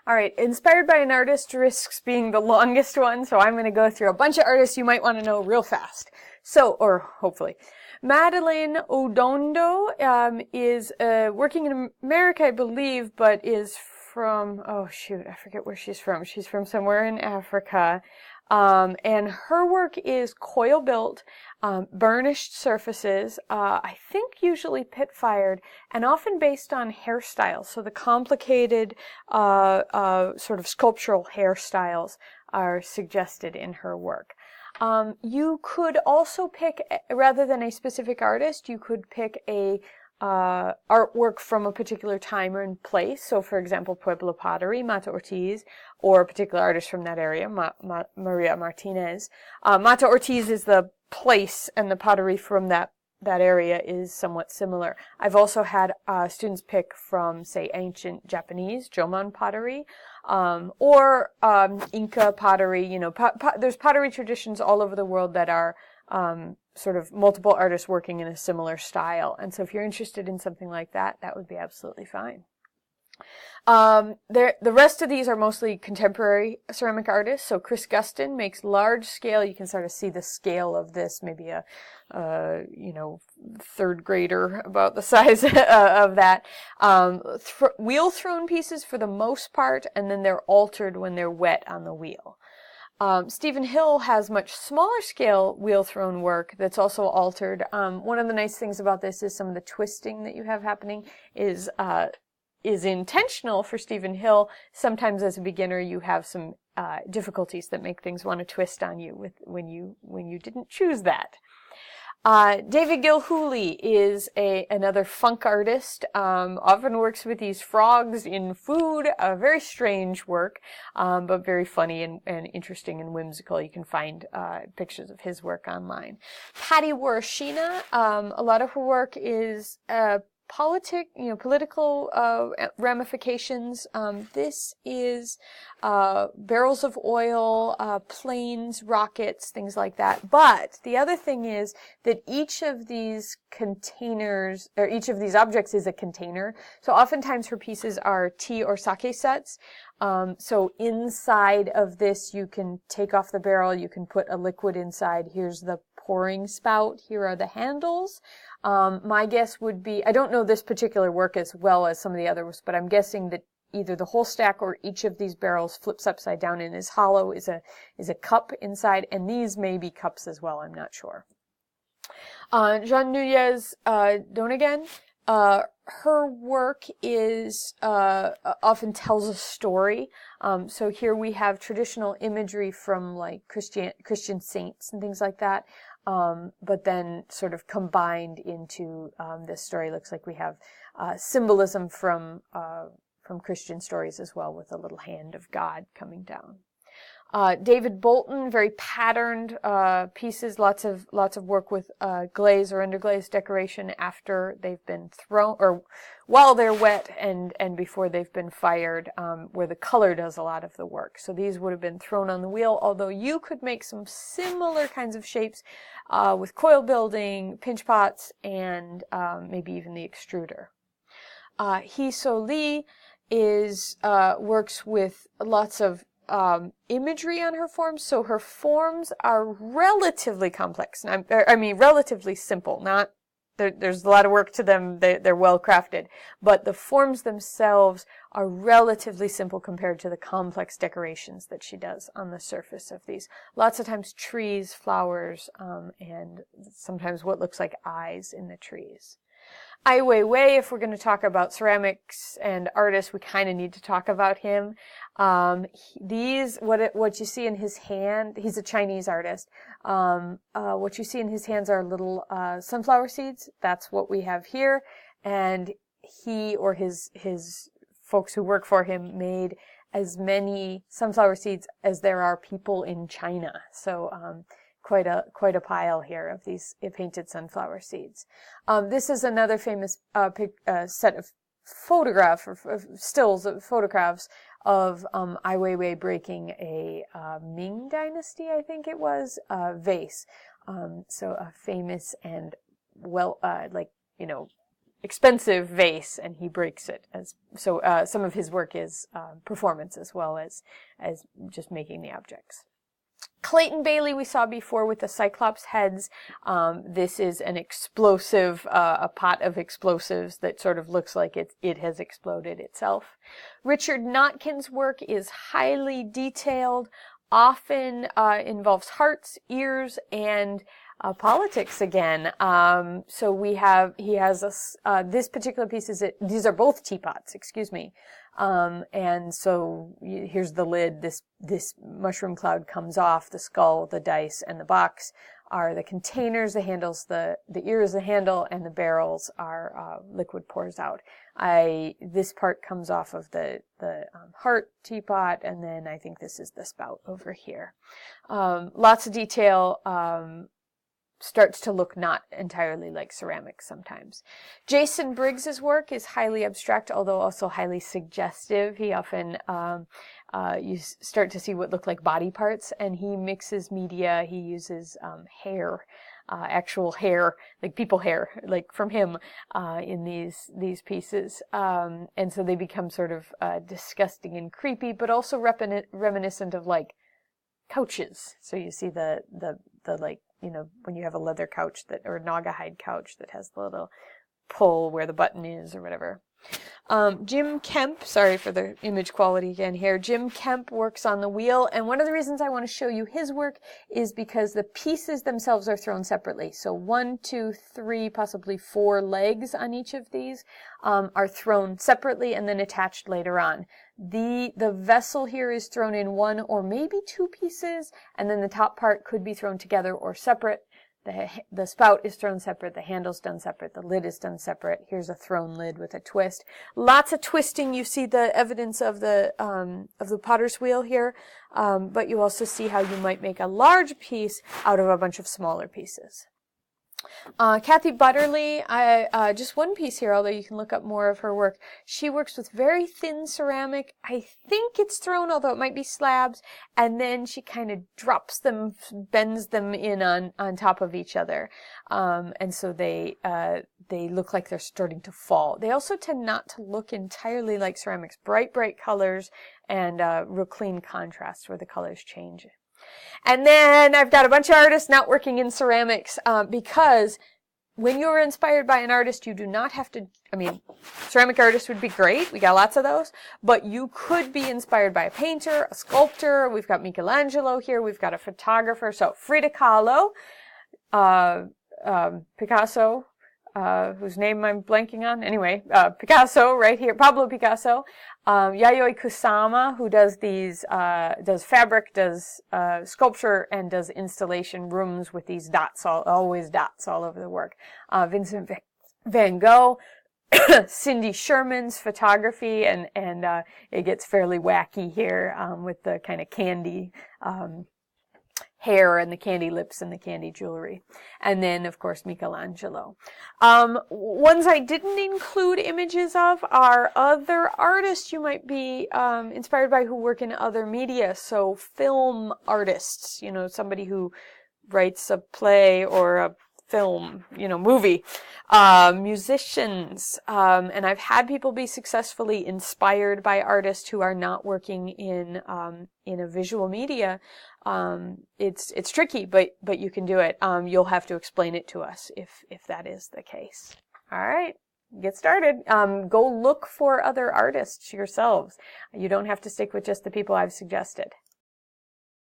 All right, inspired by an artist risks being the longest one, so I'm going to go through a bunch of artists you might want to know real fast. So, or hopefully. Magdalene Odondo is working in America, I believe, but is from, oh shoot, I forget where she's from. She's from somewhere in Africa. And her work is coil-built, burnished surfaces, I think usually pit-fired, and often based on hairstyles. So the complicated sort of sculptural hairstyles are suggested in her work. You could also pick, rather than a specific artist, you could pick a artwork from a particular time or place. So, for example, Pueblo Pottery, Mata Ortiz, or a particular artist from that area, Maria Martinez. Mata Ortiz is the place, and the pottery from that area is somewhat similar. I've also had students pick from, say, ancient Japanese, Jomon pottery, or Inca pottery. You know, there's pottery traditions all over the world that are sort of multiple artists working in a similar style. And so if you're interested in something like that, that would be absolutely fine. The rest of these are mostly contemporary ceramic artists. So Chris Gustin makes large scale. You can sort of see the scale of this, maybe a third grader about the size of that. Wheel thrown pieces for the most part, and then they're altered when they're wet on the wheel. Stephen Hill has much smaller scale wheel thrown work that's also altered. One of the nice things about this is some of the twisting that you have happening is intentional for Stephen Hill. Sometimes as a beginner you have some difficulties that make things want to twist on you when you didn't choose that. David Gilhooly is another funk artist, often works with these frogs in food, a very strange work, but very funny and interesting and whimsical. You can find pictures of his work online. Patti Warashina, a lot of her work is political ramifications. This is barrels of oil, planes, rockets, things like that. But the other thing is that each of these containers, or each of these objects is a container. So oftentimes her pieces are tea or sake sets. So inside of this, you can take off the barrel, you can put a liquid inside. Here's the pouring spout. Here are the handles. My guess would be, I don't know this particular work as well as some of the others, but I'm guessing that either the whole stack or each of these barrels flips upside down and is hollow, is a cup inside, and these may be cups as well, I'm not sure. Nunez, Donegan, her work is often tells a story. So here we have traditional imagery from like Christian saints and things like that. But then sort of combined into this story. Looks like we have symbolism from Christian stories as well, with a little hand of God coming down. David Bolton, very patterned pieces, lots of work with glaze or underglaze decoration after they've been thrown, or while they're wet and before they've been fired, where the color does a lot of the work. So these would have been thrown on the wheel, although you could make some similar kinds of shapes with coil building, pinch pots, and maybe even the extruder. Hee Soo Lee works with lots of imagery on her forms, so her forms are relatively complex. I mean, relatively simple. Not there's a lot of work to them. They're well crafted, but the forms themselves are relatively simple compared to the complex decorations that she does on the surface of these. Lots of times trees, flowers, and sometimes what looks like eyes in the trees. Ai Weiwei, if we're going to talk about ceramics and artists, we kind of need to talk about him. What you see in his hand, he's a Chinese artist. What you see in his hands are little sunflower seeds. That's what we have here. And he or his folks who work for him made as many sunflower seeds as there are people in China. So quite a pile here of these painted sunflower seeds. This is another famous set of stills of photographs of Ai Weiwei breaking a Ming Dynasty, I think it was, vase. So a famous and expensive vase, and he breaks it. So some of his work is performance as well as just making the objects. Clayton Bailey we saw before with the Cyclops heads. This is an explosive, a pot of explosives that sort of looks like it has exploded itself. Richard Notkin's work is highly detailed, often involves hearts, ears, and politics again. So he has this particular piece these are both teapots, excuse me. And so here's the lid. This mushroom cloud comes off. The skull, the dice, and the box are the containers. The handles, the ear is the handle, and the barrels are liquid pours out. This part comes off of the heart teapot, and then I think this is the spout over here. Lots of detail. Starts to look not entirely like ceramics sometimes. Jason Briggs's work is highly abstract, although also highly suggestive. He often, you start to see what look like body parts, and he mixes media. He uses hair, actual hair, like people hair, like from him, in these pieces. And so they become sort of disgusting and creepy, but also reminiscent of like couches. So you see the like, when you have a leather couch or a naga hide couch that has the little pull where the button is or whatever. Jim Kemp, sorry for the image quality again here. Jim Kemp works on the wheel, and one of the reasons I want to show you his work is because the pieces themselves are thrown separately. So 1, 2, 3, possibly 4 legs on each of these are thrown separately and then attached later on. The vessel here is thrown in 1 or maybe 2 pieces, and then the top part could be thrown together or separate. The spout is thrown separate, the handle's done separate, the lid is done separate. Here's a thrown lid with a twist. Lots of twisting. You see the evidence of the potter's wheel here, but you also see how you might make a large piece out of a bunch of smaller pieces. Kathy Butterly, just one piece here, although you can look up more of her work. She works with very thin ceramic. I think it's thrown, although it might be slabs, and then she kind of drops them, bends them in on top of each other. And so they look like they're starting to fall. They also tend not to look entirely like ceramics. Bright colors and real clean contrast where the colors change. And then I've got a bunch of artists not working in ceramics because when you're inspired by an artist, you do not have to, ceramic artists would be great. We got lots of those. But you could be inspired by a painter, a sculptor. We've got Michelangelo here. We've got a photographer. So Frida Kahlo, Picasso, whose name I'm blanking on. Anyway, Picasso right here, Pablo Picasso. Yayoi Kusama, who does does fabric, does sculpture, and does installation rooms with these dots, always dots all over the work. Vincent van Gogh, Cindy Sherman's photography, and it gets fairly wacky here with the kind of candy hair and the candy lips and the candy jewelry. And then, of course, Michelangelo. Ones I didn't include images of are other artists you might be inspired by who work in other media. So film artists, somebody who writes a play or a film, movie. Musicians, and I've had people be successfully inspired by artists who are not working in a visual media. It's tricky, but you can do it. You'll have to explain it to us if that is the case. All right, get started. Go look for other artists yourselves. You don't have to stick with just the people I've suggested.